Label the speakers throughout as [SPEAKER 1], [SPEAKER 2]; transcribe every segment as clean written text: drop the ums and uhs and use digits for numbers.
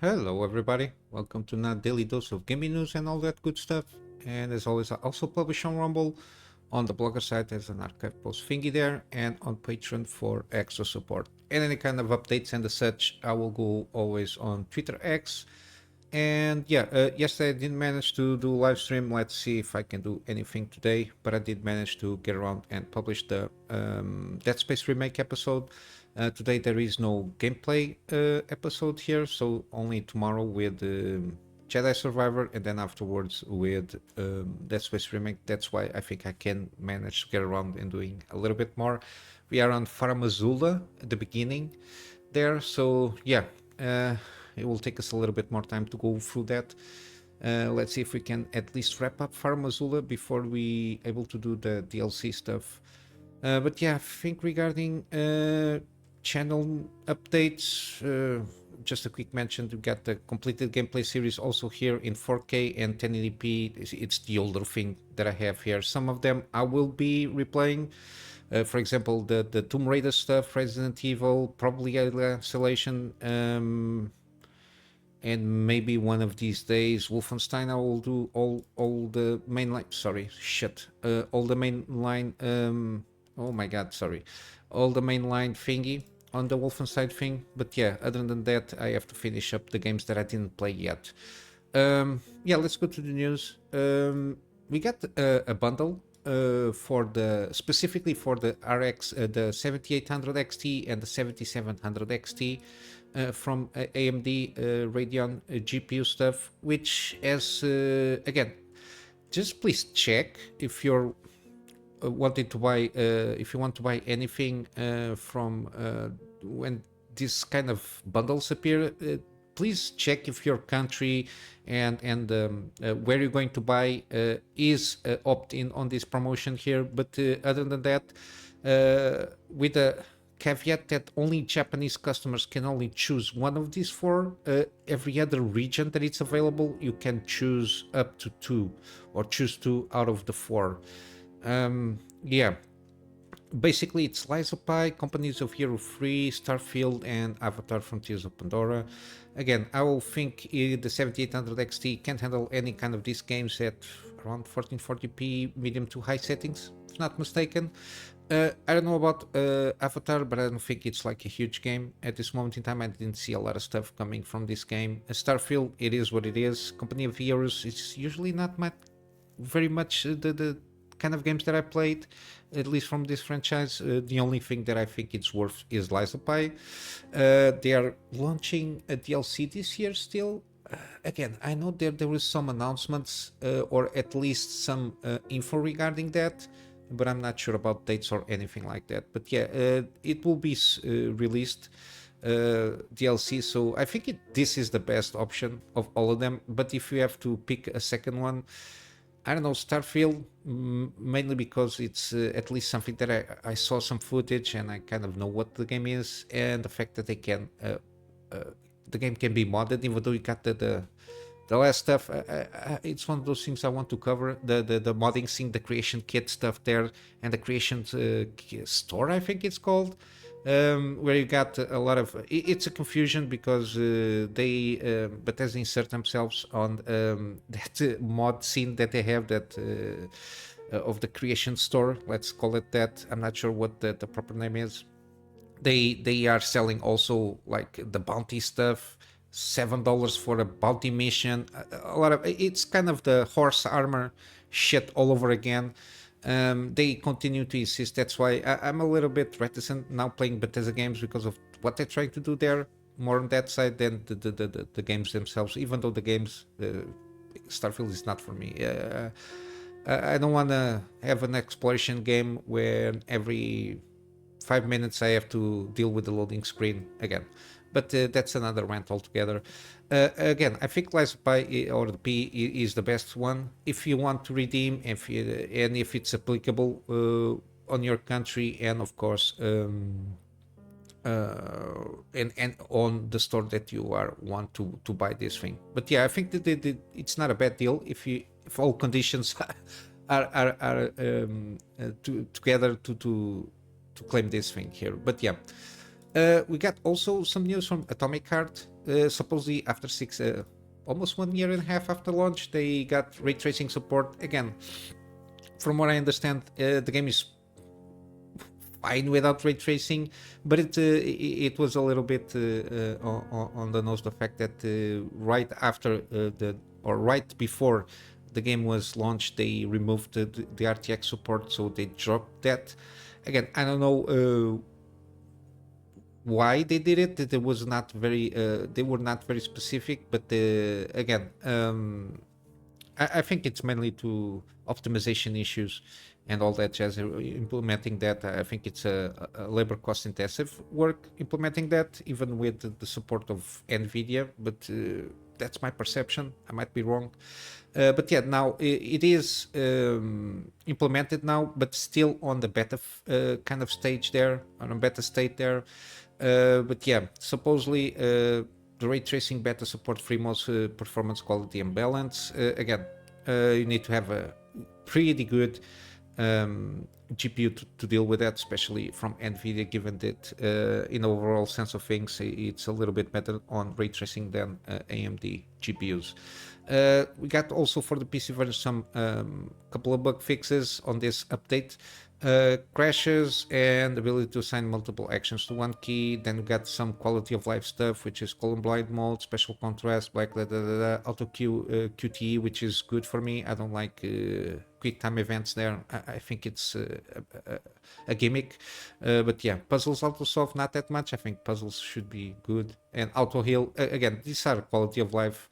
[SPEAKER 1] Hello everybody, welcome to another daily dose of gaming news and all that good stuff. And as always, I also publish on Rumble, on the blogger site as an archive post thingy there, and on Patreon for extra support. And any kind of updates and the such, I will go always on Twitter X. And yeah, yesterday I didn't manage to do live stream. Let's see if I can do anything today, but I did manage to get around and publish the Dead Space remake episode. Today there is no gameplay episode here, so only tomorrow with Jedi Survivor, and then afterwards with Dead Space remake. That's why I think I can manage to get around and doing a little bit more. We are on Faramazula at the beginning there, so yeah, it will take us a little bit more time to go through that. Let's see if we can at least wrap up Faramazula before we able to do the DLC stuff. But yeah, I think regarding channel updates, just a quick mention, we got the completed gameplay series also here in 4K and 1080p. It's the older thing that I have here. Some of them I will be replaying. For example, the Tomb Raider stuff, Resident Evil, probably Isolation, and maybe one of these days Wolfenstein. I will do all the mainline. Sorry, shit. All the mainline. Oh my god, sorry. All the mainline thingy on the Wolfenstein thing. But yeah, other than that, I have to finish up the games that I didn't play yet. Yeah, let's go to the news. We got a bundle for the specifically for the RX, the 7800 XT and the 7700 XT. From AMD Radeon GPU stuff, which has again, just please check if you're wanting to buy, if you want to buy anything from when this kind of bundles appear. Please check if your country and where you're going to buy is opt-in on this promotion here. But other than that, with a caveat that only Japanese customers can only choose one of these four. Every other region that it's available, you can choose up to two, or choose two out of the four. Yeah, basically it's Lies of Pi, Companies of Hero 3, Starfield, and Avatar Frontiers of Pandora. Again, I will think the 7800 XT can't handle any kind of these games at around 1440p medium to high settings, if not mistaken. I don't know about Avatar, but I don't think it's like a huge game at this moment in time. I didn't see a lot of stuff coming from this game. Starfield, it is what it is. Company of Heroes, it's usually not very much the kind of games that I played, at least from this franchise. The only thing that I think it's worth is Lies of Pi. They are launching a DLC this year still. Again, I know there was some announcements or at least some info regarding that, but I'm not sure about dates or anything like that. But yeah, it will be released DLC, so I think this is the best option of all of them. But if you have to pick a second one, I don't know, Starfield, mainly because it's at least something that I saw some footage and I kind of know what the game is, and the fact that they can the game can be modded, even though you got the last stuff. It's one of those things I want to cover, the modding scene, the creation kit stuff there, and the creation store, I think it's called, where you got a lot of it's a confusion because they Bethesda insert themselves on that mod scene that they have, that of the creation store, let's call it that. I'm not sure what the proper name is. They are selling also like the bounty stuff, $7 for a bounty mission. A lot of it's kind of the horse armor shit all over again. They continue to insist. That's why I'm a little bit reticent now playing Bethesda games, because of what they're trying to do there, more on that side than the games themselves. Even though the games, Starfield is not for me. I don't want to have an exploration game where every 5 minutes I have to deal with the loading screen again. But that's another rant altogether. Again, I think Lies of Pi or the P is the best one if you want to redeem, and if it's applicable on your country, and of course, and on the store that you want to buy this thing. But yeah, I think that it's not a bad deal if all conditions are together to claim this thing here. But yeah, We got also some news from Atomic Heart. Supposedly, after almost 1.5 years after launch, they got ray tracing support again. From what I understand, the game is fine without ray tracing, but it was a little bit on the nose, the fact that right after right before the game was launched, they removed the RTX support, so they dropped that. Again, I don't know why they did it. It was not very they were not very specific, but again, I think it's mainly to optimization issues and all that jazz. Implementing that, I think it's a labor cost intensive work implementing that, even with the support of NVIDIA. But that's my perception. I might be wrong. But yeah, now it is implemented now, but still on the beta kind of stage there, on a beta state there. But yeah, supposedly the ray tracing beta support FreeMOS performance, quality, and balance. Again, you need to have a pretty good GPU to deal with that, especially from NVIDIA, given that in overall sense of things, it's a little bit better on ray tracing than AMD GPUs. We got also for the PC version some couple of bug fixes on this update. Crashes and ability to assign multiple actions to one key. Then we got some quality of life stuff, which is color blind mode, special contrast, black, auto QTE, which is good for me. I don't like quick time events there. I think it's a gimmick. But yeah, puzzles auto solve not that much. I think puzzles should be good. And auto heal, again, these are quality of life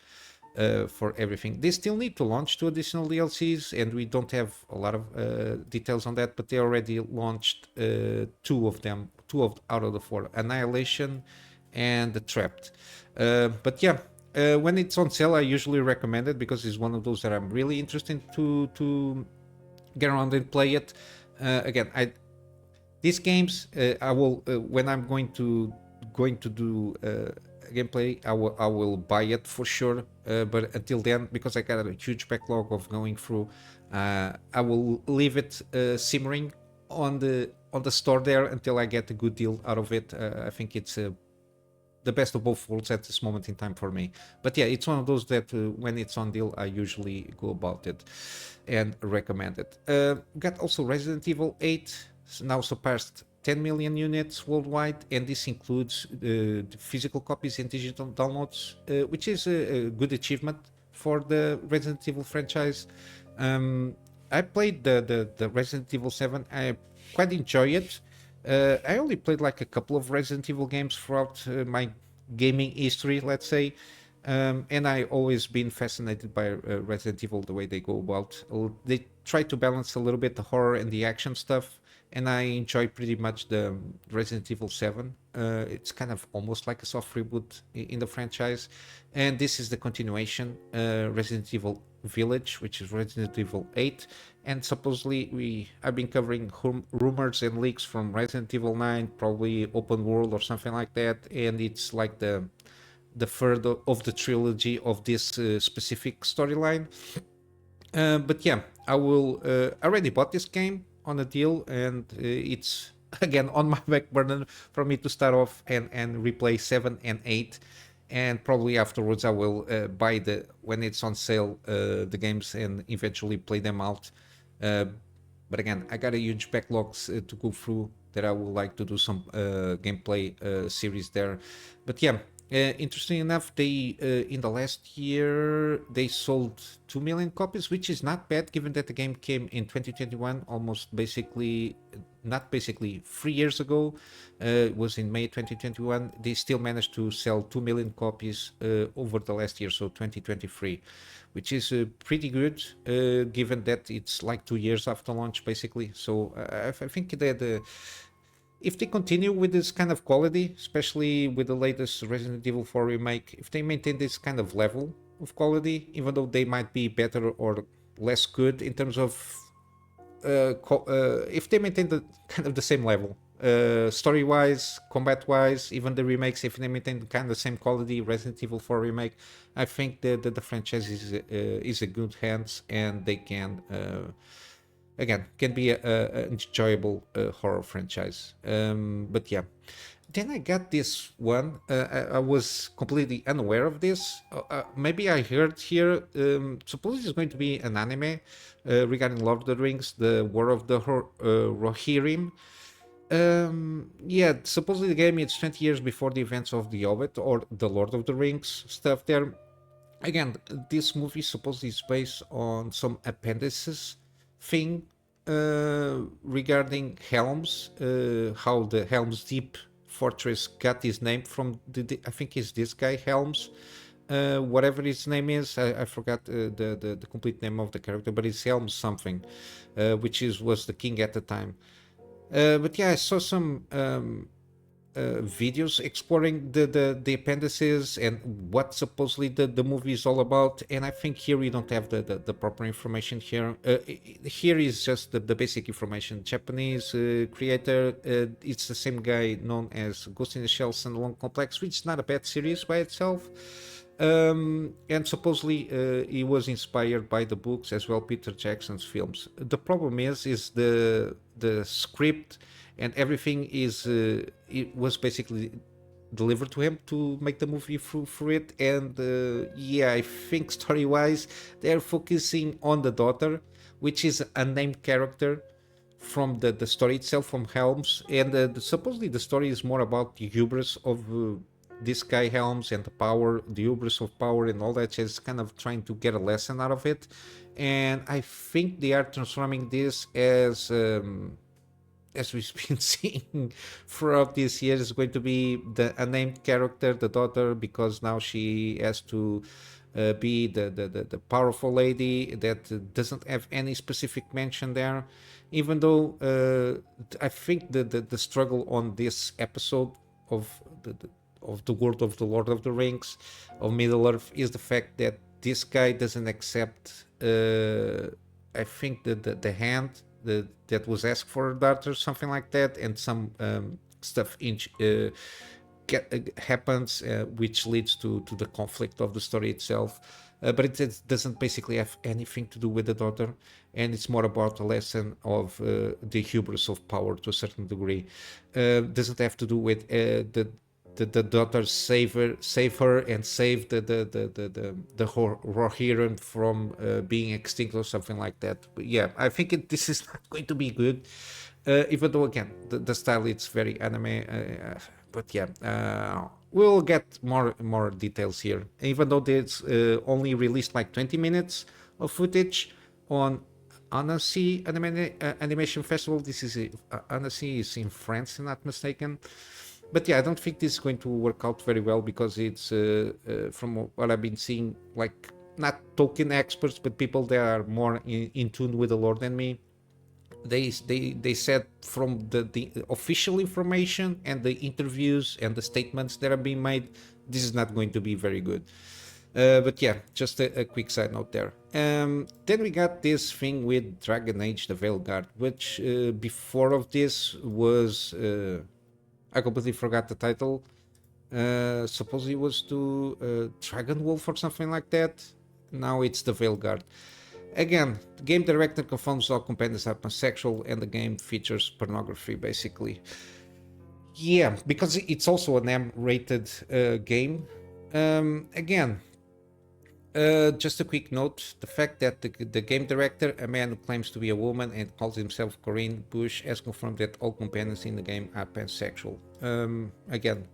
[SPEAKER 1] for everything. They still need to launch 2 additional DLCs, and we don't have a lot of details on that, but they already launched 2 of them, out of the 4, Annihilation and the Trapped. But yeah, when it's on sale, I usually recommend it because it's one of those that I'm really interested to get around and play it. Again, these games I will when I'm going to do gameplay, I will buy it for sure. But until then, because I got a huge backlog of going through, I will leave it simmering on the store there until I get a good deal out of it. I think it's the best of both worlds at this moment in time for me. But yeah, it's one of those that when it's on deal, I usually go about it and recommend it. Got also Resident Evil 8 now surpassed 10 million units worldwide, and this includes the physical copies and digital downloads, which is a good achievement for the Resident Evil franchise. I played the Resident Evil 7. I quite enjoy it. I only played like a couple of Resident Evil games throughout my gaming history, let's say. And I always been fascinated by Resident Evil, the way they go about. They try to balance a little bit the horror and the action stuff, and I enjoy pretty much the Resident Evil 7. It's kind of almost like a soft reboot in the franchise, and this is the continuation, Resident Evil Village, which is Resident Evil 8, and supposedly I've been covering rumors and leaks from Resident Evil 9, probably open world or something like that, and it's like the third of the trilogy of this specific storyline. But yeah, I already bought this game on a deal, and it's again on my back burner for me to start off and replay 7 and 8, and probably afterwards I will buy when it's on sale the games and eventually play them out. But again, I got a huge backlog to go through that I would like to do some gameplay series there. But yeah, interesting enough, they in the last year they sold 2 million copies, which is not bad given that the game came in 2021, almost not basically 3 years ago. It was in May 2021. They still managed to sell 2 million copies over the last year, so 2023, which is pretty good given that it's like 2 years after launch basically. So I think that if they continue with this kind of quality, especially with the latest Resident Evil 4 remake, if they maintain this kind of level of quality, even though they might be better or less good in terms of if they maintain the kind of the same level, story-wise, combat-wise, even the remakes, if they maintain kind of the same quality, Resident Evil 4 remake, I think that the franchise is a good hands, and they can again can be an enjoyable horror franchise. But yeah, then I got this one. I was completely unaware of this. Maybe I heard here. Supposedly it's going to be an anime regarding Lord of the Rings, the War of the Rohirrim. Yeah, supposedly the game is 20 years before the events of The Hobbit or the Lord of the Rings stuff there. Again, this movie supposedly is based on some appendices thing regarding Helms, how the Helms Deep fortress got his name from I think it's this guy Helms, whatever his name is. I forgot the complete name of the character, but it's Helms something, which was the king at the time. But yeah, I saw some videos exploring the appendices and what supposedly the movie is all about, and I think here we don't have the proper information here. Here is just the basic information. Japanese creator, it's the same guy known as Ghost in the Shell Standalone Complex, which is not a bad series by itself. And supposedly he was inspired by the books as well, Peter Jackson's films. The problem is the script and everything is it was basically delivered to him to make the movie for it. And yeah, I think story wise they're focusing on the daughter, which is a named character from the story itself from Helms. And supposedly the story is more about the hubris of this guy Helms and the hubris of power and all that. Just kind of trying to get a lesson out of it. And I think they are transforming this as we've been seeing throughout this year, is going to be the unnamed character, the daughter, because now she has to be the powerful lady that doesn't have any specific mention there. Even though I think the struggle on this episode of the world of the Lord of the Rings of Middle Earth is the fact that this guy doesn't accept. I think the hand that was asked for her daughter, something like that, and some stuff happens, which leads to the conflict of the story itself. But it doesn't basically have anything to do with the daughter, and it's more about a lesson of the hubris of power to a certain degree. Doesn't have to do with the daughter save her and save the Rohirrim from being extinct or something like that. But yeah, I think this is not going to be good. Even though again the style it's very anime, but yeah, we'll get more details here. Even though it's only released like 20 minutes of footage on Annecy Animation Festival. This is Annecy is in France, if I'm not mistaken. But yeah, I don't think this is going to work out very well because it's from what I've been seeing, like not Tolkien experts, but people that are more in tune with the lore than me. They said from the official information and the interviews and the statements that are being made, this is not going to be very good. But yeah, just a quick side note there. Then we got this thing with Dragon Age: The Veilguard, which before of this was. I completely forgot the title. Supposedly it was to Dragon Wolf or something like that. Now it's the Veilguard. Again, the game director confirms all companions are pansexual and the game features pornography, basically. Yeah, because it's also an M-rated game. Again, just a quick note, the fact that the game director, a man who claims to be a woman and calls himself Corinne Bush, has confirmed that all companions in the game are pansexual. Again,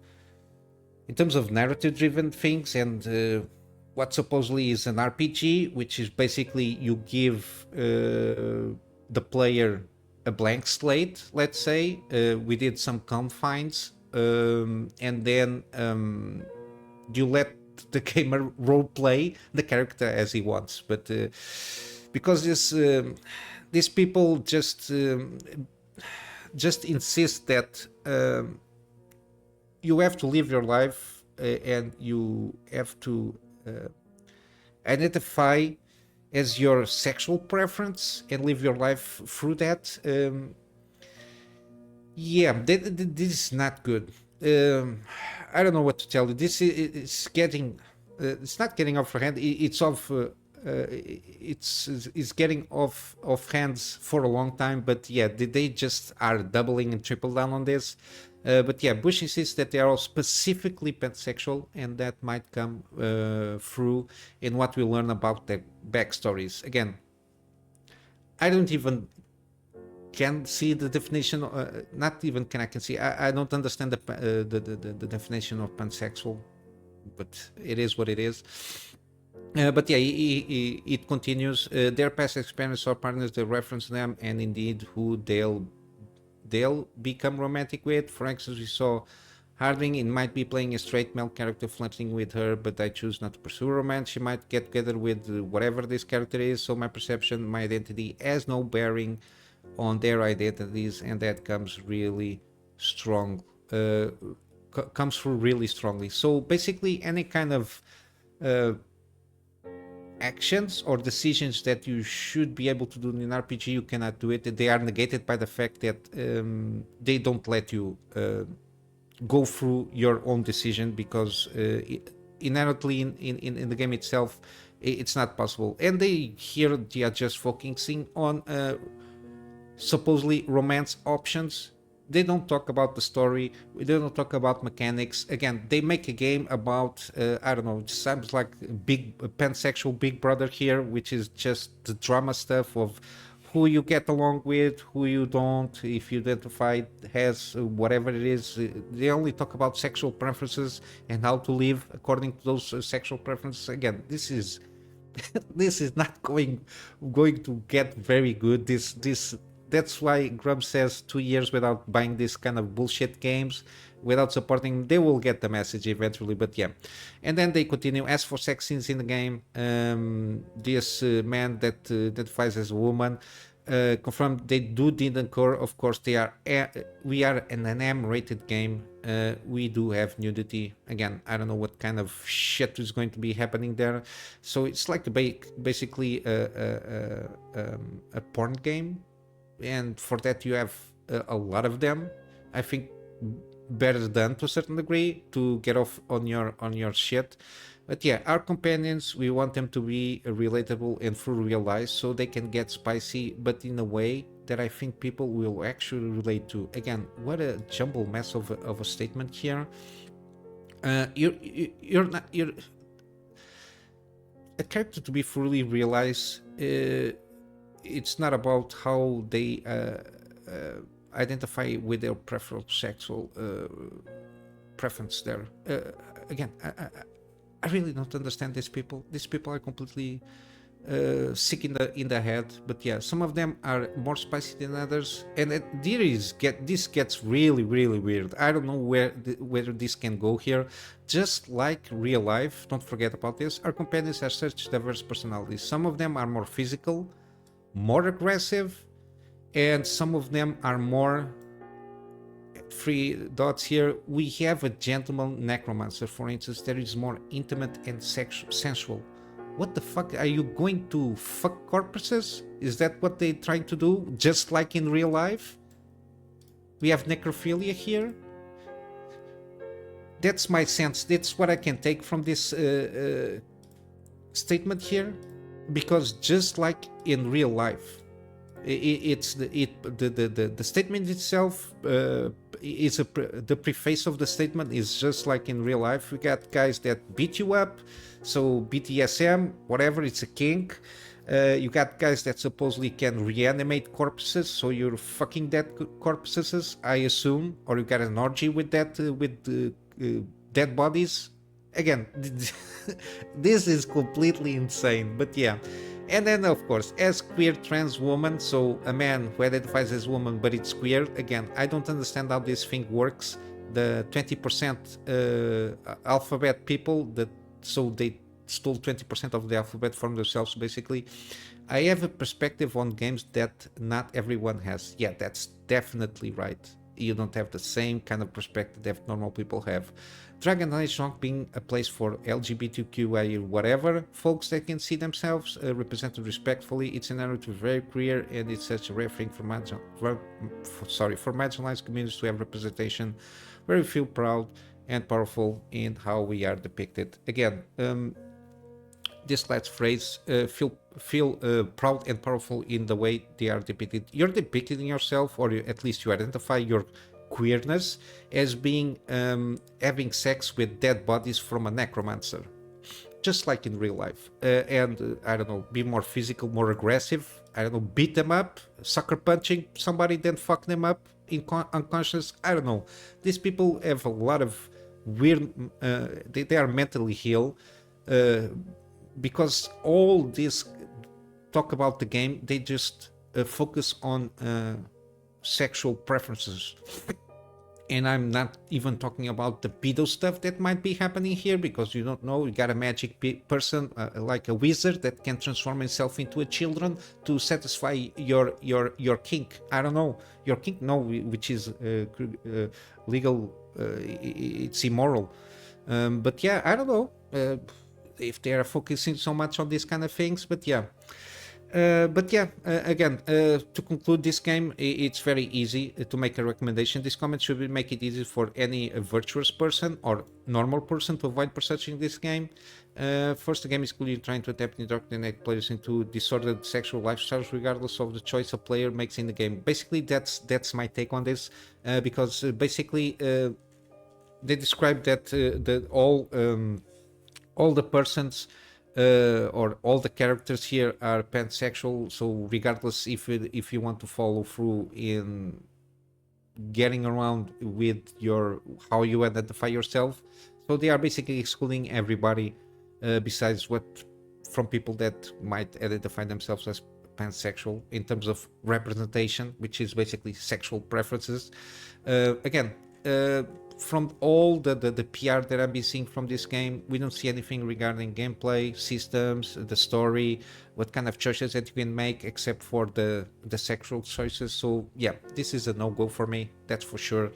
[SPEAKER 1] in terms of narrative-driven things and what supposedly is an RPG, which is basically you give the player a blank slate, let's say, within some confines, and then you let the gamer role play the character as he wants. But because these people just insist that you have to live your life and you have to identify as your sexual preference and live your life through that. Yeah, this is not good. I don't know what to tell you. This is getting, it's not getting off hand. It's off. It's getting off hands for a long time. But yeah, they just are doubling and triple down on this. But yeah, Bush insists that they are all specifically pansexual, and that might come through in what we learn about their backstories. Again, I don't even can see the definition. Not even can I can see. I don't understand the definition of pansexual, but it is what it is. But yeah, it continues. Their past experience or partners, they reference them, and indeed who they'll become romantic with. For instance, we saw Harding. It might be playing a straight male character flirting with her, but I choose not to pursue romance. She might get together with whatever this character is. So my perception, my identity has no bearing on their identities, and that comes really strong. Comes through really strongly. So basically, any kind of actions or decisions that you should be able to do in an RPG, you cannot do it. They are negated by the fact that they don't let you go through your own decision, because inherently in the game itself, it's not possible. And they are just focusing on supposedly romance options. They don't talk about the story. They don't talk about mechanics. Again, they make a game about I don't know. It sounds like big pansexual Big Brother here, which is just the drama stuff of who you get along with, who you don't. If you identify as whatever it is, they only talk about sexual preferences and how to live according to those sexual preferences. Again, this is this is not going to get very good. This That's why Grum says 2 years without buying this kind of bullshit games, without supporting, they will get the message eventually. But yeah, and then they continue. As for sex scenes in the game, this man that identifies as a woman confirmed they did occur. Of course, we are in an M-rated game. We do have nudity. Again, I don't know what kind of shit is going to be happening there. So it's like basically a porn game. And for that you have a lot of them. I think better done to a certain degree to get off on your shit. But yeah, our companions, we want them to be relatable and full realized, so they can get spicy, but in a way that I think people will actually relate to. Again, what a jumble mess of a statement here. You're a character to be fully realized. It's not about how they identify with their preferred sexual preference there. Again, I really don't understand these people. These people are completely sick in the head. But yeah, some of them are more spicy than others, and this gets really weird. I don't know whether this can go here. Just like real life, don't forget about this. Our companions have such diverse personalities. Some of them are more physical, more aggressive, and some of them are more 3 dots here. We have a gentleman necromancer, for instance, that is more intimate and sensual. What the fuck? Are you going to fuck corpses? Is that what they're trying to do, just like in real life? We have necrophilia here. That's my sense. That's what I can take from this statement here. Because just like in real life, the statement itself is the preface of the statement is just like in real life. We got guys that beat you up, so BDSM, whatever, it's a kink. You got guys that supposedly can reanimate corpses, so you're fucking dead corpses, I assume, or you got an orgy with that with dead bodies. Again, this is completely insane, but yeah. And then, of course, as queer trans woman, so a man who identifies as woman but it's queer. Again, I don't understand how this thing works. The 20% alphabet people, so they stole 20% of the alphabet from themselves, basically. I have a perspective on games that not everyone has. Yeah, that's definitely right. You don't have the same kind of perspective that normal people have. Dragon Age not being a place for LGBTQI whatever folks that can see themselves represented respectfully. It's a narrative very queer, and it's such a rare thing for marginalized communities to have representation where we feel proud and powerful in how we are depicted. Again, this last phrase, feel proud and powerful in the way they are depicted. You're depicting yourself, or at least you identify your queerness as being having sex with dead bodies from a necromancer, just like in real life. And I don't know, be more physical, more aggressive. I don't know, beat them up, sucker punching somebody, then fuck them up in unconscious. I don't know. These people have a lot of weird. They are mentally ill because all this talk about the game, they just focus on sexual preferences. And I'm not even talking about the pedo stuff that might be happening here, because you don't know, you got a magic person like a wizard that can transform himself into a children to satisfy your kink. I don't know, your kink, no, which is legal, it's immoral. But yeah, I don't know if they are focusing so much on these kind of things, but yeah. Again, to conclude this game, it's very easy to make a recommendation. This comment should make it easy for any virtuous person or normal person to avoid purchasing this game. First, the game is clearly trying to adapt and indoctrinate players into disordered sexual lifestyles, regardless of the choice a player makes in the game. Basically, that's my take on this, because basically they describe that all the persons or all the characters here are pansexual, so regardless if you want to follow through in getting around with how you identify yourself, so they are basically excluding everybody besides from people that might identify themselves as pansexual in terms of representation, which is basically sexual preferences. Again, from all the PR that I've been seeing from this game, we don't see anything regarding gameplay, systems, the story, what kind of choices that you can make, except for the sexual choices. So yeah, this is a no-go for me, that's for sure.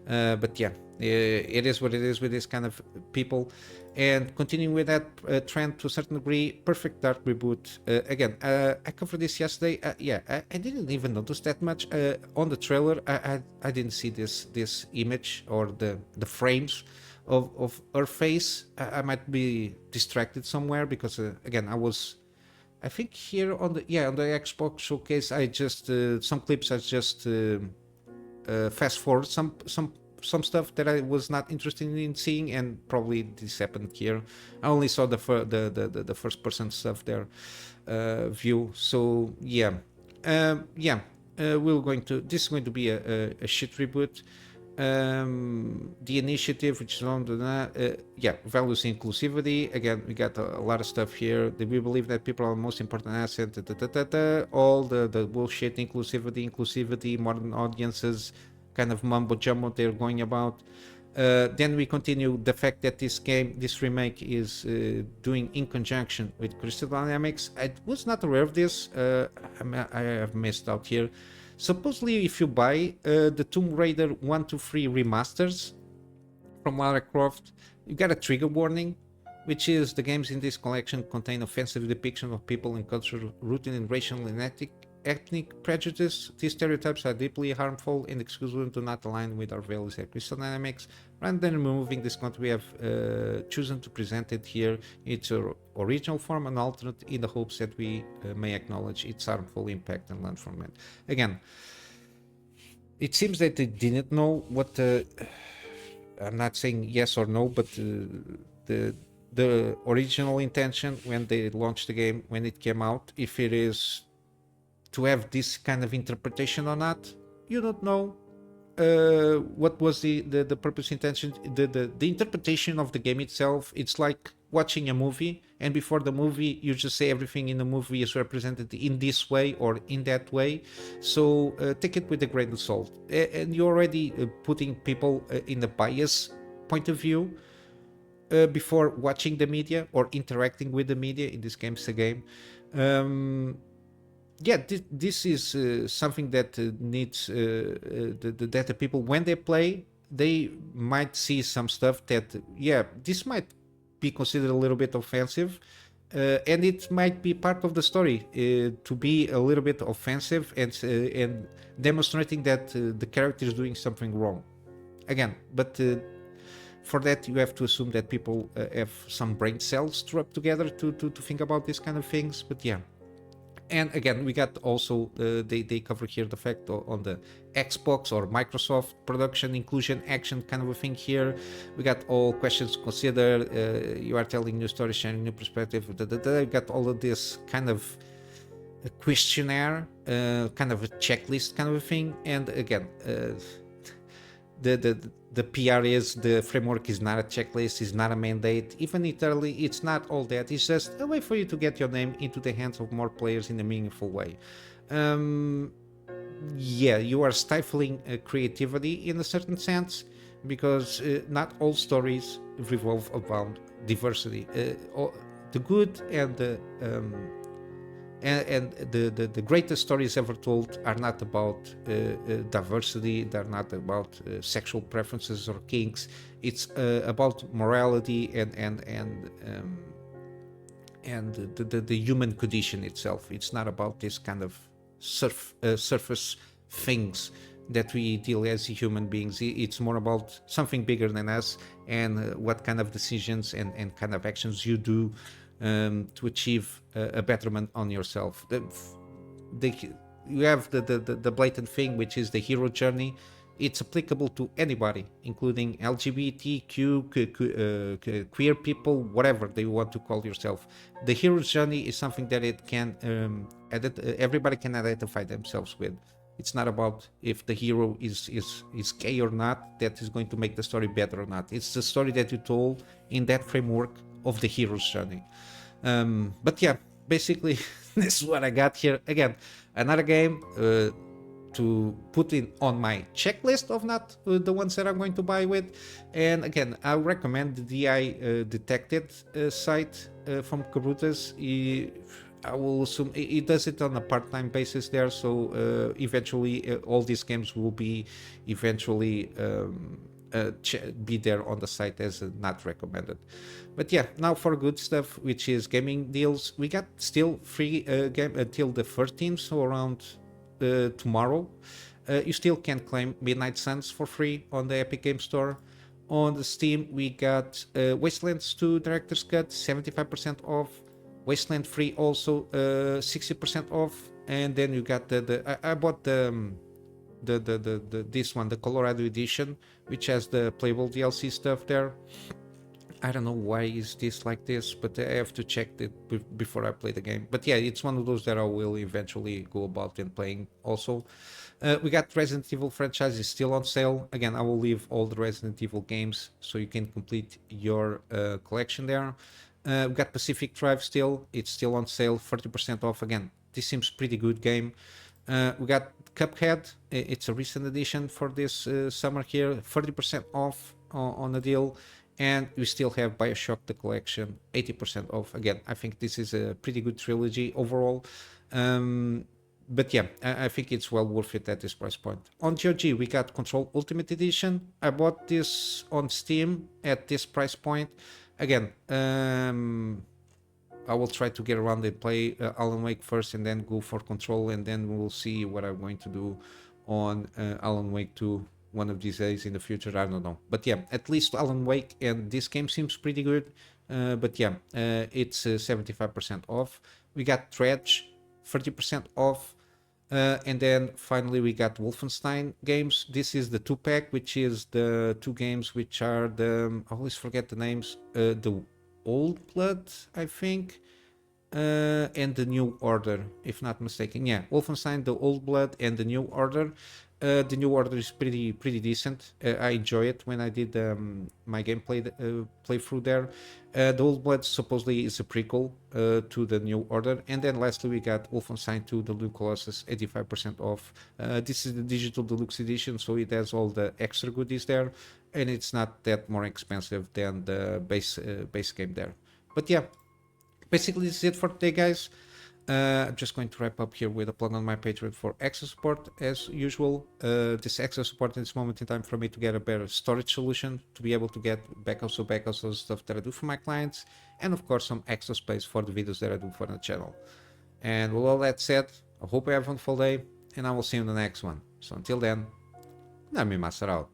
[SPEAKER 1] But yeah, it is what it is with this kind of people. And continuing with that trend to a certain degree, Perfect Dark Reboot. Again, I covered this yesterday. Yeah, I didn't even notice that much. On the trailer, I didn't see this image or the frames of her face. I might be distracted somewhere because, again, I think here on the Xbox showcase, I just, some clips I just fast forward some stuff that I was not interested in seeing, and probably this happened here. I only saw the first person stuff there, view. So yeah, this is going to be a shit reboot. The initiative, which is on the values inclusivity. Again, we got a lot of stuff here. We believe that people are the most important asset. All the bullshit, inclusivity, modern audiences, kind of mumbo jumbo they're going about. Then we continue the fact that this remake is doing in conjunction with Crystal Dynamics. I was not aware of this. I have missed out here. Supposedly, if you buy the Tomb Raider 1 to 3 remasters from Lara Croft, you get a trigger warning, which is the games in this collection contain offensive depiction of people and culture rooted in racial and ethnic prejudice. These stereotypes are deeply harmful and exclusively do not align with our values at Crystal Dynamics. Rather than removing this content, we have chosen to present it here in its original form and alternate in the hopes that we may acknowledge its harmful impact and learn from it. Again, it seems that they didn't know what I'm not saying yes or no, but the original intention when they launched the game, when it came out, if it is to have this kind of interpretation or not, you don't know. What was the purpose, intention, the interpretation of the game itself. It's like watching a movie, and before the movie you just say everything in the movie is represented in this way or in that way. So take it with a grain of salt, and you're already putting people in the bias point of view before watching the media or interacting with the media. In this case, the game. This is something that needs the data people, when they play, they might see some stuff that, this might be considered a little bit offensive, and it might be part of the story to be a little bit offensive and demonstrating that the character is doing something wrong. Again, but for that you have to assume that people have some brain cells to rub together to think about these kind of things. But yeah. And again, we got also they cover here the fact on the Xbox or Microsoft production inclusion action kind of a thing here. We got all questions to consider. You are telling new stories, sharing new perspective. We got all of this kind of a questionnaire, kind of a checklist kind of a thing. And again, the PR is the framework is not a checklist, is not a mandate. Even literally, it's not all that. It's just a way for you to get your name into the hands of more players in a meaningful way. Yeah, you are stifling creativity in a certain sense because not all stories revolve around diversity. The good and the greatest stories ever told are not about diversity. They're not about sexual preferences or kinks. It's about morality and the human condition itself. It's not about this kind of surface things that we deal as human beings. It's more about something bigger than us and what kind of decisions and kind of actions you do to achieve a betterment on yourself. You have the blatant thing, which is the hero journey. It's applicable to anybody, including LGBTQ, queer people, whatever they want to call yourself. The hero's journey is something that it can everybody can identify themselves with. It's not about if the hero is gay or not that is going to make the story better or not. It's the story that you told in that framework of the hero's journey. But yeah, basically this is what I got here. Again, another game to put in on my checklist of not the ones that I'm going to buy with. And again, I recommend the DI Detected site from Karutas. I will assume it does it on a part-time basis there, so eventually all these games will be eventually be there on the site as not recommended. But yeah, now for good stuff, which is gaming deals. We got still free game until the 13th, so around tomorrow. You still can claim Midnight Suns for free on the Epic Game Store. On the Steam, we got Wastelands 2 Director's Cut, 75% off. Wasteland 3 also 60% off. And then you got I bought this one, the Colorado edition, which has the playable DLC stuff there. I don't know why is this like this, but I have to check it before I play the game. But yeah, it's one of those that I will eventually go about and playing also. We got Resident Evil franchise is still on sale. Again, I will leave all the Resident Evil games so you can complete your collection there. We got Pacific Drive still. It's still on sale, 30% off. Again, this seems pretty good game. We got Cuphead. It's a recent addition for this summer here, 30% off on the deal. And we still have BioShock the collection, 80% off. Again, I think this is a pretty good trilogy overall. But yeah, I think it's well worth it at this price point. On GOG, we got Control Ultimate Edition. I bought this on Steam at this price point. Again, I will try to get around and play Alan Wake first and then go for Control, and then we'll see what I'm going to do on Alan Wake 2 one of these days in the future. I don't know. But yeah, at least Alan Wake and this game seems pretty good. But yeah, it's 75% off. We got Dredge, 30% off. And then finally we got Wolfenstein games. This is the 2-pack, which is the 2 games which are the, I always forget the names, the Old Blood, I think, and the New Order, if not mistaken. Yeah, Wolfenstein, the Old Blood, and the New Order. The New Order is pretty decent. I enjoy it when I did my gameplay playthrough there. The Old Blood supposedly is a prequel to the New Order. And then lastly we got Wolfenstein 2, the New Colossus, 85% off. This is the digital deluxe edition, so it has all the extra goodies there, and it's not that more expensive than the base game there. But yeah, basically this is it for today, guys. I'm just going to wrap up here with a plug on my Patreon for extra support as usual. This extra support in this moment in time for me to get a better storage solution, to be able to get backups of stuff that I do for my clients, and of course some extra space for the videos that I do for the channel. And with all that said, I hope you have a wonderful day, and I will see you in the next one. So until then, Kunamy Master out.